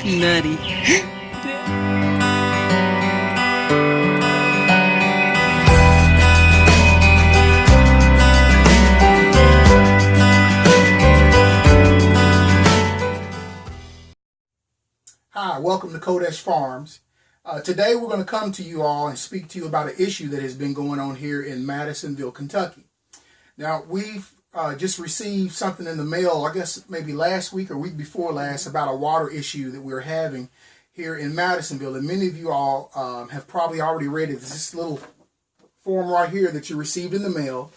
Nutty. Hi, welcome to Kodesh Farms. Today we're going to come to you all and speak to you about an issue that has been going on here in Madisonville, Kentucky. Now, we've just received something in the mail, I guess maybe last week or week before last, about a water issue that we're having here in Madisonville. And many of you all have probably already read it. It's this little form right here that you received in the mail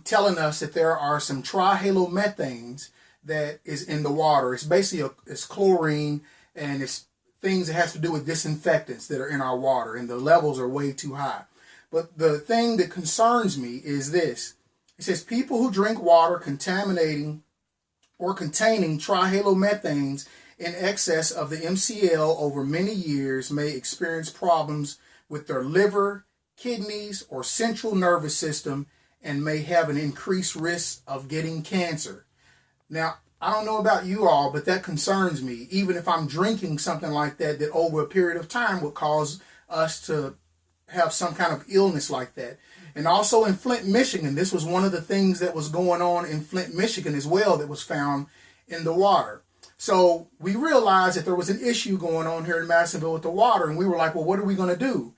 telling us that there are some trihalomethanes that is in the water. It's basically it's chlorine, and it's things that has to do with disinfectants that are in our water, and the levels are way too high. But the thing that concerns me is this. It says people who drink water contaminating or containing trihalomethanes in excess of the MCL over many years may experience problems with their liver, kidneys, or central nervous system, and may have an increased risk of getting cancer. Now, I don't know about you all, but that concerns me. Even if I'm drinking something like that, that over a period of time would cause us to have some kind of illness like that. And also in Flint, Michigan, this was one of the things that was going on in Flint, Michigan as well that was found in the water. So we realized that there was an issue going on here in Madisonville with the water, and we were like, well, what are we going to do?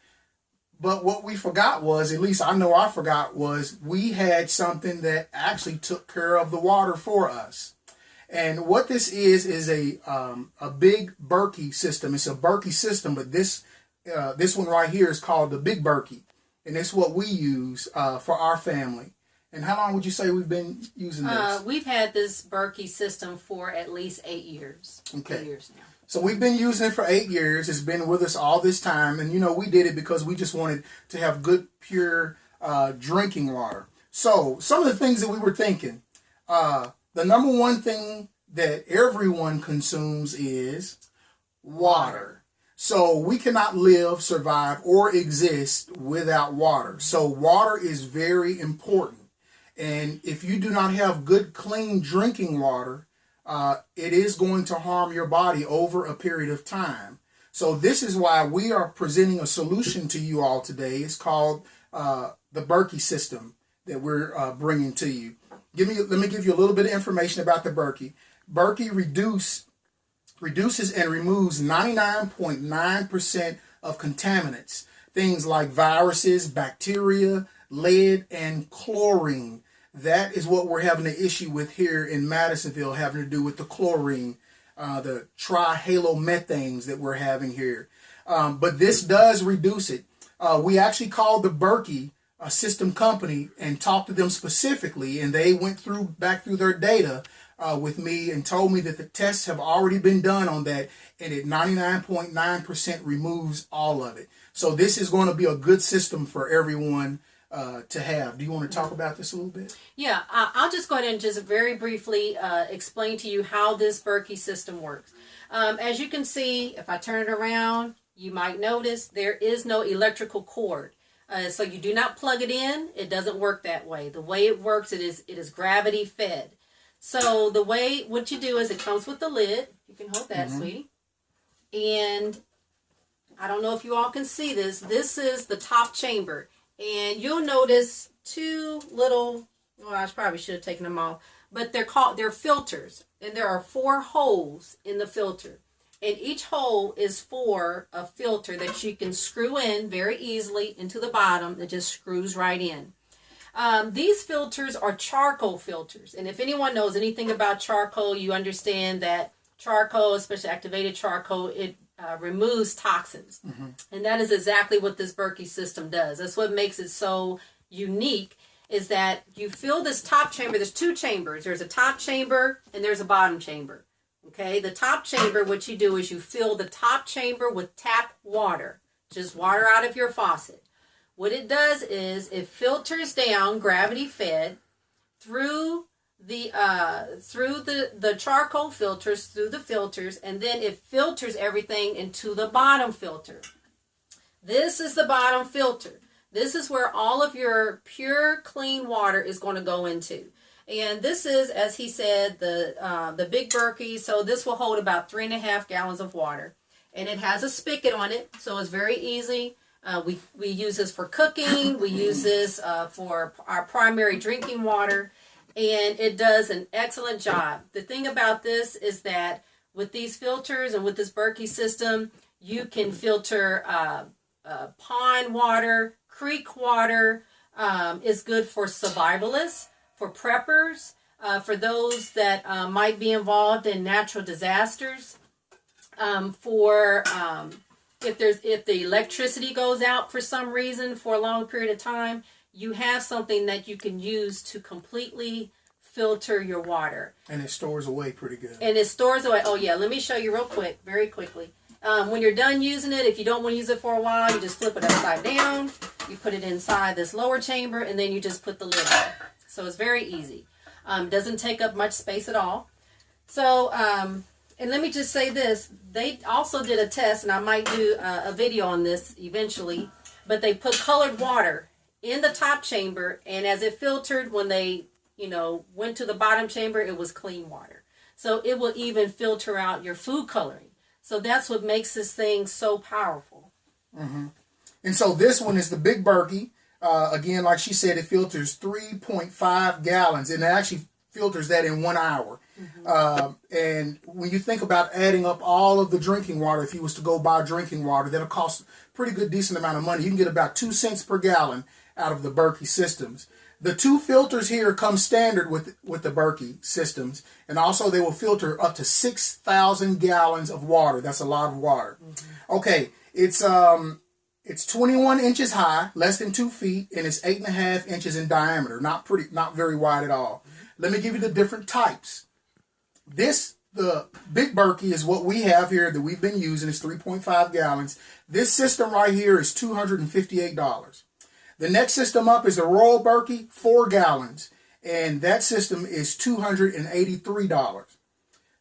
But what we forgot was, at least I know I forgot, was we had something that actually took care of the water for us. And what this is a big Berkey system. It's a Berkey system, but this one right here is called the Big Berkey, and it's what we use for our family. And how long would you say we've been using this? We've had this Berkey system for at least 8 years. Okay. 8 years now. So we've been using it for 8 years. It's been with us all this time, and we did it because we just wanted to have good, pure drinking water. So some of the things that we were thinking. The number one thing that everyone consumes is water. So we cannot live, survive, or exist without water. So water is very important. And if you do not have good, clean drinking water, it is going to harm your body over a period of time. So this is why we are presenting a solution to you all today. It's called the Berkey system that we're bringing to you. Let me give you a little bit of information about the Berkey. Berkey reduces and removes 99.9% of contaminants, things like viruses, bacteria, lead, and chlorine. That is what we're having an issue with here in Madisonville, having to do with the chlorine, the trihalomethanes that we're having here. But this does reduce it. We actually called the Berkey a system company and talked to them specifically, and they went back through their data with me and told me that the tests have already been done on that, and it 99.9% removes all of it. So this is going to be a good system for everyone to have. Do you want to talk about this a little bit? Yeah, I'll just go ahead and just very briefly explain to you how this Berkey system works. As you can see, if I turn it around, you might notice there is no electrical cord. So you do not plug it in. It doesn't work that way. The way it works, it is gravity fed. So what you do is it comes with the lid. You can hold that, sweetie. And I don't know if you all can see this. This is the top chamber. And you'll notice two little, well, I probably should have taken them off, but they're filters. And there are 4 holes in the filter. And each hole is for a filter that you can screw in very easily into the bottom. It just screws right in. These filters are charcoal filters. And if anyone knows anything about charcoal, you understand that charcoal, especially activated charcoal, it removes toxins. And that is exactly what this Berkey system does. That's what makes it so unique, is that you fill this top chamber. There's 2 chambers. There's a top chamber and there's a bottom chamber. Okay, the top chamber, what you do is you fill the top chamber with tap water, just water out of your faucet. What it does is it filters down, gravity fed, through the charcoal filters, through the filters, and then it filters everything into the bottom filter. This is the bottom filter. This is where all of your pure, clean water is going to go into. And this is, as he said, the big Berkey. So this will hold about 3.5 gallons of water. And it has a spigot on it, so it's very easy. We use this for cooking. We use this for our primary drinking water. And it does an excellent job. The thing about this is that with these filters and with this Berkey system, you can filter pond water, creek water. It's good for survivalists, for preppers, for those that might be involved in natural disasters, if the electricity goes out for some reason for a long period of time, you have something that you can use to completely filter your water. And it stores away pretty good. And it stores away. Oh yeah, let me show you real quick, very quickly. When you're done using it, if you don't want to use it for a while, you just flip it upside down. You put it inside this lower chamber, and then you just put the lid on. So it's very easy. Doesn't take up much space at all. So, and let me just say this. They also did a test, and I might do a video on this eventually, but they put colored water in the top chamber, and as it filtered, when they, went to the bottom chamber, it was clean water. So it will even filter out your food coloring. So that's what makes this thing so powerful. Mm-hmm. And so this one is the big Berkey. Again, like she said, it filters 3.5 gallons, and it actually filters that in 1 hour. Mm-hmm. And when you think about adding up all of the drinking water, if you was to go buy drinking water, that'll cost a pretty good, decent amount of money. You can get about 2 cents per gallon out of the Berkey systems. The 2 filters here come standard with the Berkey systems, and also they will filter up to 6,000 gallons of water. That's a lot of water. Mm-hmm. Okay, it's 21 inches high, less than 2 feet, and it's 8.5 inches in diameter. Not very wide at all. Mm-hmm. Let me give you the different types. The big Berkey is what we have here that we've been using. It's 3.5 gallons. This system right here is $258. The next system up is the Royal Berkey, 4 gallons, and that system is $283.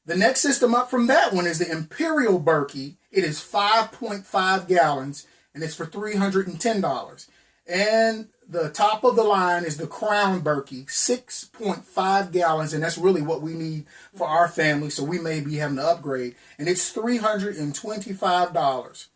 The next system up from that one is the Imperial Berkey. It is 5.5 gallons, and it's for $310. And the top of the line is the Crown Berkey, 6.5 gallons, and that's really what we need for our family, so we may be having to upgrade, and it's $325.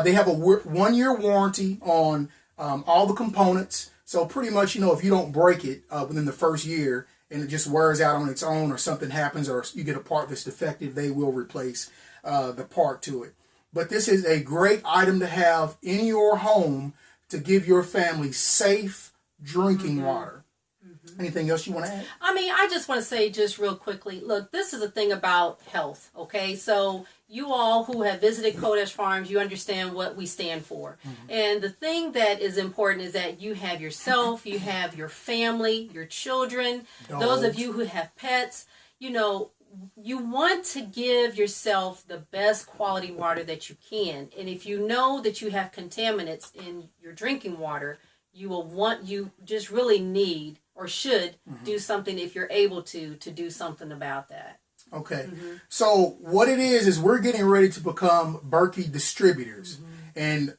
They have a 1-year warranty on all the components, so pretty much, if you don't break it within the first year and it just wears out on its own, or something happens, or you get a part that's defective, they will replace the part to it. But this is a great item to have in your home to give your family safe drinking mm-hmm. water. Mm-hmm. Anything else you want to add? I just want to say just real quickly, look, this is a thing about health, okay? So you all who have visited Kodesh Farms, you understand what we stand for. Mm-hmm. And the thing that is important is that you have yourself, you have your family, your children, those of you who have pets, you want to give yourself the best quality water that you can. And if you know that you have contaminants in your drinking water, you just really need or should mm-hmm. do something, if you're able to do something about that. Okay. Mm-hmm. So what it is we're getting ready to become Berkey distributors. Mm-hmm. And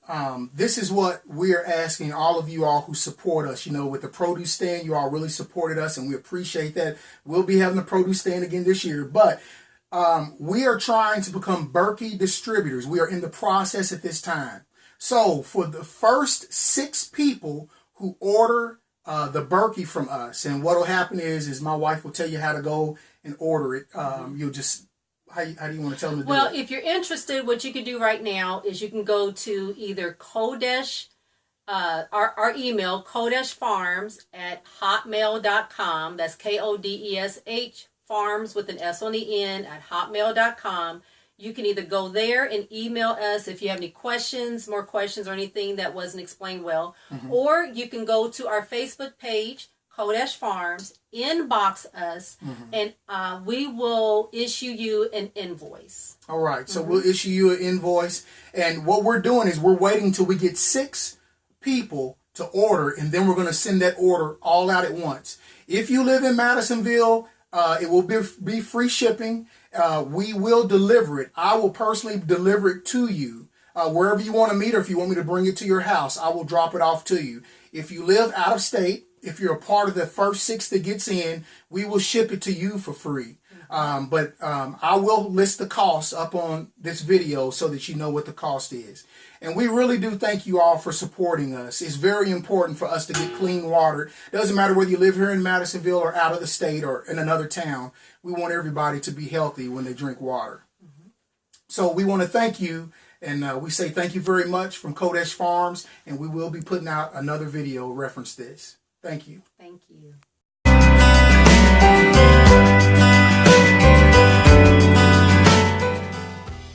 this is what we're asking all of you all who support us. With the produce stand, you all really supported us, and we appreciate that. We'll be having the produce stand again this year. But we are trying to become Berkey distributors. We are in the process at this time. So for the first 6 people who order the Berkey from us, and what will happen is my wife will tell you how to go and order it. You'll just... How do you want to tell them to do it? Well, if you're interested, what you can do right now is you can go to either Kodesh, our email, kodeshfarms@hotmail.com. That's KODESH, farms with an S on the end, at hotmail.com. You can either go there and email us if you have any more questions or anything that wasn't explained well. Mm-hmm. Or you can go to our Facebook page, Kodesh Farms, inbox us, mm-hmm. and we will issue you an invoice. All right, so mm-hmm. we'll issue you an invoice, and what we're doing is we're waiting until we get 6 people to order, and then we're going to send that order all out at once. If you live in Madisonville, it will be free shipping. We will deliver it. I will personally deliver it to you. Wherever you want to meet, or if you want me to bring it to your house, I will drop it off to you. If you live out of state, if you're a part of the first 6 that gets in, we will ship it to you for free. But I will list the cost up on this video so that you know what the cost is. And we really do thank you all for supporting us. It's very important for us to get clean water. Doesn't matter whether you live here in Madisonville or out of the state or in another town. We want everybody to be healthy when they drink water. So we want to thank you. And we say thank you very much from Kodesh Farms. And we will be putting out another video reference this. Thank you. Thank you.